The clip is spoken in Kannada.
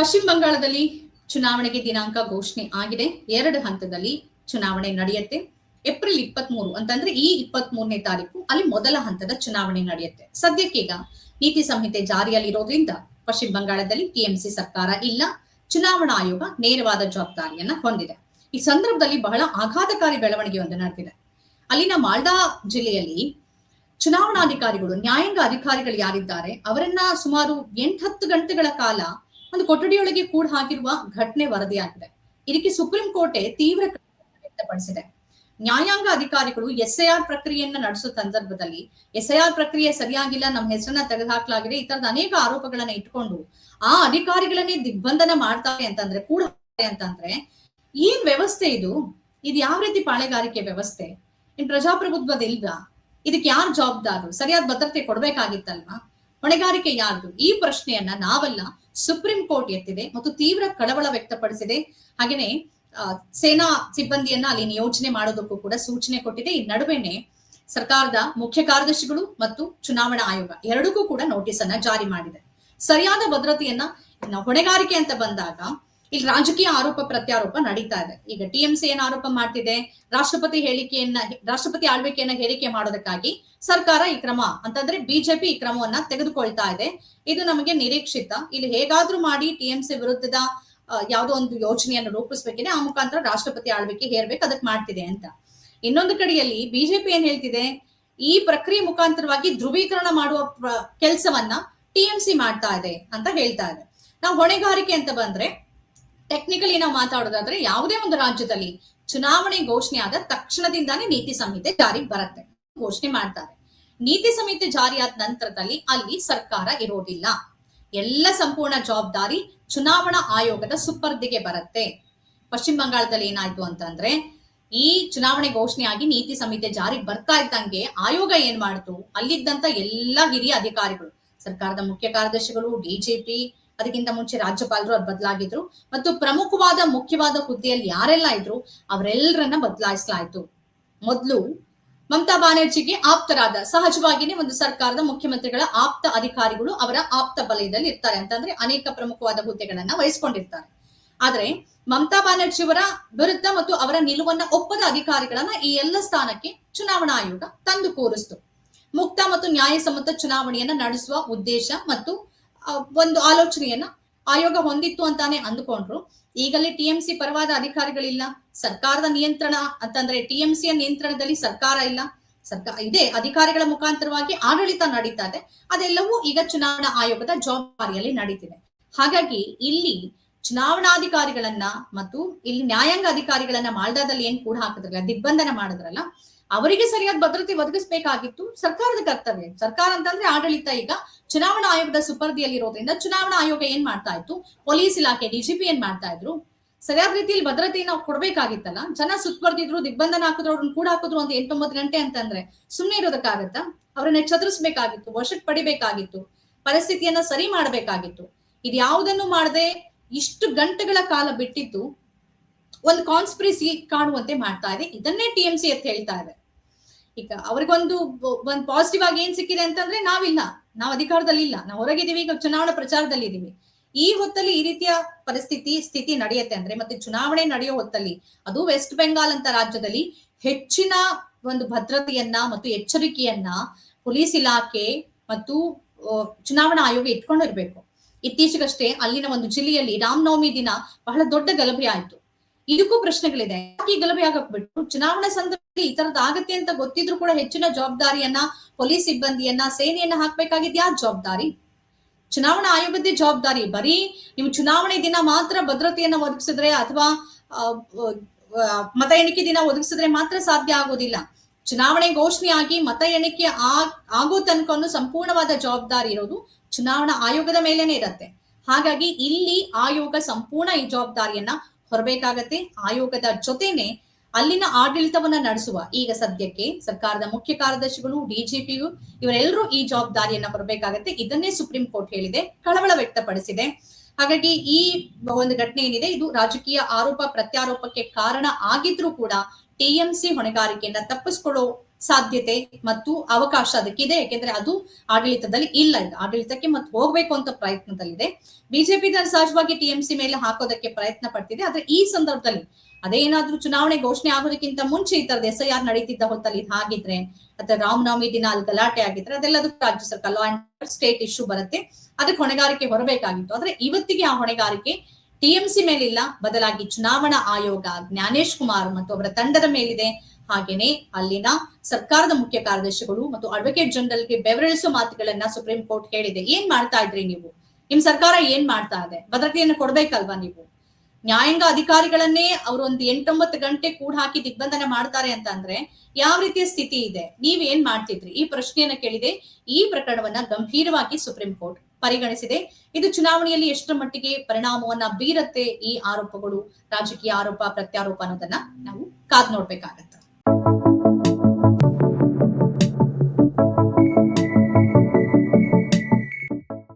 ಪಶ್ಚಿಮ ಬಂಗಾಳದಲ್ಲಿ ಚುನಾವಣೆಗೆ ದಿನಾಂಕ ಘೋಷಣೆ ಆಗಿದೆ. 2 ಹಂತದಲ್ಲಿ ಚುನಾವಣೆ ನಡೆಯುತ್ತೆ. ಏಪ್ರಿಲ್ 23 ಅಂತಂದ್ರೆ ಈ 23ನೇ ತಾರೀಕು ಅಲ್ಲಿ ಮೊದಲ ಹಂತದ ಚುನಾವಣೆ ನಡೆಯುತ್ತೆ. ಸದ್ಯಕ್ಕೀಗ ನೀತಿ ಸಂಹಿತೆ ಜಾರಿಯಲ್ಲಿರೋದ್ರಿಂದ ಪಶ್ಚಿಮ ಬಂಗಾಳದಲ್ಲಿ ಟಿಎಂಸಿ ಸರ್ಕಾರ ಇಲ್ಲ. ಚುನಾವಣಾ ಆಯೋಗ ನೇರವಾದ ಜವಾಬ್ದಾರಿಯನ್ನ ಹೊಂದಿದೆ. ಈ ಸಂದರ್ಭದಲ್ಲಿ ಬಹಳ ಆಘಾತಕಾರಿ ಬೆಳವಣಿಗೆಯೊಂದು ನಡೆದಿದೆ. ಅಲ್ಲಿನ ಮಾಲ್ಡಾ ಜಿಲ್ಲೆಯಲ್ಲಿ ಚುನಾವಣಾಧಿಕಾರಿಗಳು, ನ್ಯಾಯಾಂಗ ಅಧಿಕಾರಿಗಳು ಯಾರಿದ್ದಾರೆ ಅವರನ್ನ ಸುಮಾರು 8-10 ಗಂಟೆಗಳ ಕಾಲ ಒಂದು ಕೊಠಡಿಯೊಳಗೆ ಕೂಡ ಹಾಕಿರುವ ಘಟನೆ ವರದಿಯಾಗಿದೆ. ಇದಕ್ಕೆ ಸುಪ್ರೀಂ ಕೋರ್ಟ್ ತೀವ್ರ ವ್ಯಕ್ತಪಡಿಸಿದೆ. ನ್ಯಾಯಾಂಗ ಅಧಿಕಾರಿಗಳು ಎಸ್ಐಆರ್ ಪ್ರಕ್ರಿಯೆಯನ್ನ ನಡೆಸುವ ಸಂದರ್ಭದಲ್ಲಿ ಎಸ್ಐಆರ್ ಪ್ರಕ್ರಿಯೆ ಸರಿಯಾಗಿಲ್ಲ, ನಮ್ಮ ಹೆಸರನ್ನ ತೆಗೆದುಹಾಕಲಾಗಿದೆ, ಈ ತರದ ಅನೇಕ ಆರೋಪಗಳನ್ನ ಇಟ್ಕೊಂಡು ಆ ಅಧಿಕಾರಿಗಳನ್ನೇ ದಿಗ್ಬಂಧನ ಮಾಡ್ತಾರೆ ಅಂತಂದ್ರೆ ಏನ್ ವ್ಯವಸ್ಥೆ ಇದು? ಇದು ಯಾವ ರೀತಿ ಪಾಳೆಗಾರಿಕೆ ವ್ಯವಸ್ಥೆ? ಇನ್ ಪ್ರಜಾಪ್ರಭುತ್ವದ ಇಲ್ವಾ? ಇದಕ್ಕೆ ಯಾರು ಜವಾಬ್ದಾರರು? ಸರಿಯಾದ ಭದ್ರತೆ ಕೊಡ್ಬೇಕಾಗಿತ್ತಲ್ವಾ? ಹೊಣೆಗಾರಿಕೆ ಯಾರ್ದು? ಈ ಪ್ರಶ್ನೆಯನ್ನ ನಾವೆಲ್ಲ ಸುಪ್ರೀಂ ಕೋರ್ಟ್ ಎತ್ತಿದೆ ಮತ್ತು ತೀವ್ರ ಕಳವಳ ವ್ಯಕ್ತಪಡಿಸಿದೆ. ಹಾಗೇನೆ ಸೇನಾ ಸಿಬ್ಬಂದಿಯನ್ನ ಅಲ್ಲಿ ನಿಯೋಜನೆ ಮಾಡೋದಕ್ಕೂ ಕೂಡ ಸೂಚನೆ ಕೊಟ್ಟಿದೆ. ಈ ನಡುವೆನೆ ಸರ್ಕಾರದ ಮುಖ್ಯ ಕಾರ್ಯದರ್ಶಿಗಳು ಮತ್ತು ಚುನಾವಣಾ ಆಯೋಗ ಎರಡಕ್ಕೂ ಕೂಡ ನೋಟಿಸ್ ಅನ್ನ ಜಾರಿ ಮಾಡಿದೆ. ಸರಿಯಾದ ಭದ್ರತೆಯನ್ನ ಹೊಣೆಗಾರಿಕೆ ಅಂತ ಬಂದಾಗ ಇಲ್ಲಿ ರಾಜಕೀಯ ಆರೋಪ ಪ್ರತ್ಯಾರೋಪ ನಡೀತಾ ಇದೆ. ಈಗ ಟಿಎಂಸಿ ಏನ್ ಆರೋಪ ಮಾಡ್ತಿದೆ, ರಾಷ್ಟ್ರಪತಿ ಆಳ್ವಿಕೆಯನ್ನ ಹೇರಿಕೆ ಮಾಡೋದಕ್ಕಾಗಿ ಸರ್ಕಾರ ಈ ಕ್ರಮ ಅಂತಂದ್ರೆ ಬಿಜೆಪಿ ಈ ಕ್ರಮವನ್ನ ತೆಗೆದುಕೊಳ್ತಾ ಇದೆ. ಇದು ನಮಗೆ ನಿರೀಕ್ಷಿತ. ಇಲ್ಲಿ ಹೇಗಾದ್ರೂ ಮಾಡಿ ಟಿಎಂಸಿ ವಿರುದ್ಧದ ಯಾವುದೋ ಒಂದು ಯೋಜನೆಯನ್ನು ರೂಪಿಸ್ಬೇಕಿದೆ, ಆ ಮುಖಾಂತರ ರಾಷ್ಟ್ರಪತಿ ಆಳ್ವಿಕೆ ಹೇರ್ಬೇಕು, ಅದಕ್ಕೆ ಮಾಡ್ತಿದೆ ಅಂತ. ಇನ್ನೊಂದು ಕಡೆಯಲ್ಲಿ ಬಿಜೆಪಿ ಏನ್ ಹೇಳ್ತಿದೆ, ಈ ಪ್ರಕ್ರಿಯೆ ಮುಖಾಂತರವಾಗಿ ಧ್ರುವೀಕರಣ ಮಾಡುವ ಕೆಲಸವನ್ನ ಟಿಎಂಸಿ ಮಾಡ್ತಾ ಇದೆ ಅಂತ ಹೇಳ್ತಾ ಇದೆ. ನಾವು ಹೊಣೆಗಾರಿಕೆ ಅಂತ ಬಂದ್ರೆ ಟೆಕ್ನಿಕಲಿ ನಾವು ಮಾತಾಡೋದಾದ್ರೆ ಯಾವುದೇ ಒಂದು ರಾಜ್ಯದಲ್ಲಿ ಚುನಾವಣೆ ಘೋಷಣೆ ಆದ ತಕ್ಷಣದಿಂದಾನೇ ನೀತಿ ಸಂಹಿತೆ ಜಾರಿಗೆ ಬರುತ್ತೆ, ಘೋಷಣೆ ಮಾಡ್ತಾರೆ. ನೀತಿ ಸಂಹಿತೆ ಜಾರಿಯಾದ ನಂತರದಲ್ಲಿ ಅಲ್ಲಿ ಸರ್ಕಾರ ಇರೋದಿಲ್ಲ. ಎಲ್ಲ ಸಂಪೂರ್ಣ ಜವಾಬ್ದಾರಿ ಚುನಾವಣಾ ಆಯೋಗದ ಸುಪರ್ದಿಗೆ ಬರುತ್ತೆ. ಪಶ್ಚಿಮ ಬಂಗಾಳದಲ್ಲಿ ಏನಾಯ್ತು ಅಂತಂದ್ರೆ, ಈ ಚುನಾವಣೆ ಘೋಷಣೆಯಾಗಿ ನೀತಿ ಸಂಹಿತೆ ಜಾರಿಗೆ ಬರ್ತಾ ಇದ್ದಂಗೆ ಆಯೋಗ ಏನ್ ಮಾಡ್ತು, ಅಲ್ಲಿದ್ದಂತ ಎಲ್ಲಾ ಹಿರಿಯ ಅಧಿಕಾರಿಗಳು, ಸರ್ಕಾರದ ಮುಖ್ಯ ಕಾರ್ಯದರ್ಶಿಗಳು, ಡಿಜಿಪಿ, ಅದಕ್ಕಿಂತ ಮುಂಚೆ ರಾಜ್ಯಪಾಲರು ಅದು ಬದಲಾಗಿದ್ರು, ಮತ್ತು ಮುಖ್ಯವಾದ ಹುದ್ದೆಯಲ್ಲಿ ಯಾರೆಲ್ಲ ಇದ್ರು ಅವರೆಲ್ಲರನ್ನ ಬದಲಾಯಿಸಲಾಯ್ತು. ಮೊದಲು ಮಮತಾ ಬ್ಯಾನರ್ಜಿಗೆ ಆಪ್ತರಾದ, ಸಹಜವಾಗಿನೇ ಒಂದು ಸರ್ಕಾರದ ಮುಖ್ಯಮಂತ್ರಿಗಳ ಆಪ್ತ ಅಧಿಕಾರಿಗಳು ಅವರ ಆಪ್ತ ವಲಯದಲ್ಲಿ ಇರ್ತಾರೆ, ಅಂತಂದ್ರೆ ಅನೇಕ ಪ್ರಮುಖವಾದ ಹುದ್ದೆಗಳನ್ನ ವಹಿಸ್ಕೊಂಡಿರ್ತಾರೆ. ಆದ್ರೆ ಮಮತಾ ಬ್ಯಾನರ್ಜಿ ಅವರ ವಿರುದ್ಧ ಮತ್ತು ಅವರ ನಿಲುವನ್ನ ಒಪ್ಪದ ಅಧಿಕಾರಿಗಳನ್ನ ಈ ಎಲ್ಲ ಸ್ಥಾನಕ್ಕೆ ಚುನಾವಣಾ ಆಯೋಗ ತಂದು ಕೂರಿಸ್ತು. ಮುಕ್ತ ಮತ್ತು ನ್ಯಾಯಸಮ್ಮತ ಚುನಾವಣೆಯನ್ನ ನಡೆಸುವ ಉದ್ದೇಶ ಮತ್ತು ಒಂದು ಆಲೋಚನೆಯನ್ನ ಆಯೋಗ ಹೊಂದಿತ್ತು ಅಂತಾನೆ ಅಂದುಕೊಂಡ್ರು. ಈಗಲೇ ಟಿಎಂಸಿ ಪರವಾದ ಅಧಿಕಾರಿಗಳಿಲ್ಲ, ಸರ್ಕಾರದ ನಿಯಂತ್ರಣ ಅಂತಂದ್ರೆ ಟಿಎಂಸಿಯ ನಿಯಂತ್ರಣದಲ್ಲಿ ಸರ್ಕಾರ ಇಲ್ಲ, ಇದೆ ಅಧಿಕಾರಿಗಳ ಮುಖಾಂತರವಾಗಿ ಆಡಳಿತ ನಡೀತಾ ಇದೆ. ಅದೆಲ್ಲವೂ ಈಗ ಚುನಾವಣಾ ಆಯೋಗದ ಜವಾಬ್ದಾರಿಯಲ್ಲಿ ನಡೀತಿದೆ. ಹಾಗಾಗಿ ಇಲ್ಲಿ ಚುನಾವಣಾಧಿಕಾರಿಗಳನ್ನ ಮತ್ತು ಇಲ್ಲಿ ನ್ಯಾಯಾಂಗ ಅಧಿಕಾರಿಗಳನ್ನ ಮಾಲ್ಡಾದಲ್ಲಿ ಏನ್ ಕೂಡ ಹಾಕಿದ್ರಲ್ಲ, ದಿಗ್ಬಂಧನ ಮಾಡಿದ್ರಲ್ಲ, ಅವರಿಗೆ ಸರಿಯಾದ ಭದ್ರತೆ ಒದಗಿಸಬೇಕಾಗಿತ್ತು ಸರ್ಕಾರದ ಕರ್ತವ್ಯ. ಸರ್ಕಾರ ಅಂತಂದ್ರೆ ಆಡಳಿತ ಈಗ ಚುನಾವಣಾ ಆಯೋಗದ ಸುಪರ್ದಿಯಲ್ಲಿ ಇರೋದ್ರಿಂದ ಚುನಾವಣಾ ಆಯೋಗ ಏನ್ ಮಾಡ್ತಾ ಇತ್ತು, ಪೊಲೀಸ್ ಇಲಾಖೆ, ಡಿಜಿಪಿ ಏನ್ ಮಾಡ್ತಾ ಇದ್ರು, ಸರಿಯಾದ ರೀತಿಯಲ್ಲಿ ಭದ್ರತೆಯನ್ನು ಕೊಡ್ಬೇಕಾಗಿತ್ತಲ್ಲ. ಜನ ಸುತ್ತುವರೆದಿದ್ರು, ದಿಗ್ಬಂಧನ ಹಾಕಿದ್ರು, ಅವ್ರನ್ನ ಕೂಡ ಹಾಕಿದ್ರು ಅಂತ 8-9 ಗಂಟೆ ಅಂತಂದ್ರೆ ಸುಮ್ನೆ ಇರೋದಕ್ಕಾಗತ್ತಾ? ಅವ್ರನ್ನ ಚದುರಿಸ್ಬೇಕಾಗಿತ್ತು, ವಶಕ್ಕೆ ಪಡಿಬೇಕಾಗಿತ್ತು, ಪರಿಸ್ಥಿತಿಯನ್ನ ಸರಿ ಮಾಡ್ಬೇಕಾಗಿತ್ತು. ಇದು ಯಾವುದನ್ನು ಮಾಡದೆ ಇಷ್ಟು ಗಂಟೆಗಳ ಕಾಲ ಬಿಟ್ಟಿದ್ದು ಒಂದು ಕಾನ್ಸ್ಪಿರಸಿ ಕಾಣುವಂತೆ ಮಾಡ್ತಾ ಇದೆ. ಇದನ್ನೇ ಟಿಎಂಸಿ ಅಂತ ಹೇಳ್ತಾ ಇದೆ. ಈಗ ಅವ್ರಿಗೊಂದು ಪಾಸಿಟಿವ್ ಆಗಿ ಏನ್ ಸಿಕ್ಕಿದೆ ಅಂತಂದ್ರೆ, ನಾವು ಅಧಿಕಾರದಲ್ಲಿ ಇಲ್ಲ, ನಾವು ಹೊರಗಿದೀವಿ, ಈಗ ಚುನಾವಣಾ ಪ್ರಚಾರದಲ್ಲಿ ಇದೀವಿ. ಈ ಹೊತ್ತಲ್ಲಿ ಈ ರೀತಿಯ ಸ್ಥಿತಿ ನಡೆಯುತ್ತೆ ಅಂದ್ರೆ, ಮತ್ತೆ ಚುನಾವಣೆ ನಡೆಯೋ ಹೊತ್ತಲ್ಲಿ ಅದು ವೆಸ್ಟ್ ಬೆಂಗಾಲ್ ಅಂತ ರಾಜ್ಯದಲ್ಲಿ ಹೆಚ್ಚಿನ ಒಂದು ಭದ್ರತೆಯನ್ನ ಮತ್ತು ಎಚ್ಚರಿಕೆಯನ್ನ ಪೊಲೀಸ್ ಇಲಾಖೆ ಮತ್ತು ಚುನಾವಣಾ ಆಯೋಗ ಇಟ್ಕೊಂಡಿರ್ಬೇಕು. ಇತ್ತೀಚೆಗಷ್ಟೇ ಅಲ್ಲಿನ ಒಂದು ಜಿಲ್ಲೆಯಲ್ಲಿ ರಾಮನವಮಿ ದಿನ ಬಹಳ ದೊಡ್ಡ ಗಲಭೆ ಆಯ್ತು. ಇದಕ್ಕೂ ಪ್ರಶ್ನೆಗಳಿದೆ. ಯಾಕೆ ಈ ಗಲಭೆ ಆಗಕ್ಬಿಟ್ಟು ಚುನಾವಣಾ ಸಂದರ್ಭದಲ್ಲಿ ಈ ತರದ ಆಗತ್ತೆ ಅಂತ ಗೊತ್ತಿದ್ರು ಕೂಡ ಹೆಚ್ಚಿನ ಜವಾಬ್ದಾರಿಯನ್ನ ಪೊಲೀಸ್ ಸಿಬ್ಬಂದಿಯನ್ನ, ಸೇನೆಯನ್ನ ಹಾಕ್ಬೇಕಾಗಿದ್ ಯಾರ ಜವಾಬ್ದಾರಿ? ಚುನಾವಣಾ ಆಯೋಗದ್ದೇ ಜವಾಬ್ದಾರಿ. ಬರೀ ನೀವು ಚುನಾವಣೆ ದಿನ ಮಾತ್ರ ಭದ್ರತೆಯನ್ನ ಒದಗಿಸಿದ್ರೆ ಅಥವಾ ಮತ ಎಣಿಕೆ ದಿನ ಒದಗಿಸಿದ್ರೆ ಮಾತ್ರ ಸಾಧ್ಯ ಆಗೋದಿಲ್ಲ. ಚುನಾವಣೆ ಘೋಷಣೆಯಾಗಿ ಮತ ಎಣಿಕೆ ಆಗೋ ತನಕ ಸಂಪೂರ್ಣವಾದ ಜವಾಬ್ದಾರಿ ಇರೋದು ಚುನಾವಣಾ ಆಯೋಗದ ಮೇಲೇನೆ ಇರತ್ತೆ. ಹಾಗಾಗಿ ಇಲ್ಲಿ ಆಯೋಗ ಸಂಪೂರ್ಣ ಈ ಜವಾಬ್ದಾರಿಯನ್ನ ಹೊರಬೇಕಾಗತ್ತೆ. ಆಯೋಗದ ಜೊತೆನೆ ಅಲ್ಲಿನ ಆಡಳಿತವನ್ನ ನಡೆಸುವ ಈಗ ಸದ್ಯಕ್ಕೆ ಸರ್ಕಾರದ ಮುಖ್ಯ ಕಾರ್ಯದರ್ಶಿಗಳು, ಡಿಜಿಪಿಯು, ಇವರೆಲ್ಲರೂ ಈ ಜವಾಬ್ದಾರಿಯನ್ನ ಹೊರಬೇಕಾಗತ್ತೆ. ಇದನ್ನೇ ಸುಪ್ರೀಂ ಕೋರ್ಟ್ ಹೇಳಿದೆ, ಕಳವಳ ವ್ಯಕ್ತಪಡಿಸಿದೆ. ಹಾಗಾಗಿ ಈ ಒಂದು ಘಟನೆ ಏನಿದೆ ಇದು ರಾಜಕೀಯ ಆರೋಪ ಪ್ರತ್ಯಾರೋಪಕ್ಕೆ ಕಾರಣ ಆಗಿದ್ರೂ ಕೂಡ ಟಿಎಂಸಿ ಹೊಣೆಗಾರಿಕೆಯನ್ನ ತಪ್ಪಿಸ್ಕೊಳ್ಳೋ ಸಾಧ್ಯತೆ ಮತ್ತು ಅವಕಾಶ ಅದಕ್ಕಿದೆ. ಯಾಕೆಂದ್ರೆ ಅದು ಆಡಳಿತದಲ್ಲಿ ಇಲ್ಲ, ಈಗ ಆಡಳಿತಕ್ಕೆ ಮತ್ತೆ ಹೋಗ್ಬೇಕು ಅಂತ ಪ್ರಯತ್ನದಲ್ಲಿದೆ. ಬಿಜೆಪಿ ಸಹಜವಾಗಿ ಟಿಎಂಸಿ ಮೇಲೆ ಹಾಕೋದಕ್ಕೆ ಪ್ರಯತ್ನ ಪಡ್ತಿದೆ. ಆದ್ರೆ ಈ ಸಂದರ್ಭದಲ್ಲಿ ಅದೇನಾದ್ರೂ ಚುನಾವಣೆ ಘೋಷಣೆ ಆಗೋದಕ್ಕಿಂತ ಮುಂಚೆ ಈ ತರದ SIR ನಡೀತಿದ್ದ ಹೊತ್ತಲ್ಲಿ ಇದು ಹಾಗಿದ್ರೆ, ಮತ್ತೆ ರಾಮನವಮಿ ದಿನ ಅಲ್ಲಿ ಗಲಾಟೆ ಆಗಿದ್ರೆ ಅದೆಲ್ಲದಕ್ಕೂ ರಾಜ್ಯ ಸರ್ಕಾರ ಲಾ ಅಂಡ್ ಸ್ಟೇಟ್ ಇಶ್ಯೂ ಬರುತ್ತೆ, ಅದಕ್ಕೆ ಹೊಣೆಗಾರಿಕೆ ಹೊರಬೇಕಾಗಿತ್ತು. ಆದ್ರೆ ಇವತ್ತಿಗೆ ಆ ಹೊಣೆಗಾರಿಕೆ ಟಿಎಂಸಿ ಮೇಲಿಲ್ಲ, ಬದಲಾಗಿ ಚುನಾವಣಾ ಆಯೋಗ ಜ್ಞಾನೇಶ್ ಕುಮಾರ್ ಮತ್ತು ಅವರ ತಂಡದ ಮೇಲಿದೆ. ಹಾಗೇನೆ ಅಲ್ಲಿನ ಸರ್ಕಾರದ ಮುಖ್ಯ ಕಾರ್ಯದರ್ಶಿಗಳು ಮತ್ತು ಅಡ್ವೊಕೇಟ್ ಜನರಲ್ಗೆ ಬೆವರಿಳಿಸೋ ಮಾತುಗಳನ್ನ ಸುಪ್ರೀಂ ಕೋರ್ಟ್ ಹೇಳಿದೆ. ಏನ್ ಮಾಡ್ತಾ ಇದ್ರಿ ನೀವು? ನಿಮ್ ಸರ್ಕಾರ ಏನ್ ಮಾಡ್ತಾ ಇದೆ? ಭದ್ರತೆಯನ್ನು ಕೊಡ್ಬೇಕಲ್ವಾ ನೀವು? ನ್ಯಾಯಾಂಗ ಅಧಿಕಾರಿಗಳನ್ನೇ ಅವರು ಒಂದು 8-9 ಗಂಟೆ ಕೂಡ ಹಾಕಿ ದಿಗ್ಬಂಧನ ಮಾಡ್ತಾರೆ ಅಂತ ಅಂದ್ರೆ ಯಾವ ರೀತಿಯ ಸ್ಥಿತಿ ಇದೆ? ನೀವ್ ಏನ್ ಮಾಡ್ತಿದ್ರಿ? ಈ ಪ್ರಶ್ನೆಯನ್ನ ಕೇಳಿದೆ. ಈ ಪ್ರಕರಣವನ್ನ ಗಂಭೀರವಾಗಿ ಸುಪ್ರೀಂ ಕೋರ್ಟ್ ಪರಿಗಣಿಸಿದೆ. ಇದು ಚುನಾವಣೆಯಲ್ಲಿ ಎಷ್ಟರ ಮಟ್ಟಿಗೆ ಪರಿಣಾಮವನ್ನ ಬೀರತ್ತೆ ಈ ಆರೋಪಗಳು, ರಾಜಕೀಯ ಆರೋಪ ಪ್ರತ್ಯಾರೋಪ ಅನ್ನೋದನ್ನ ನಾವು ಕಾದ್ ನೋಡ್ಬೇಕಾಗತ್ತೆ.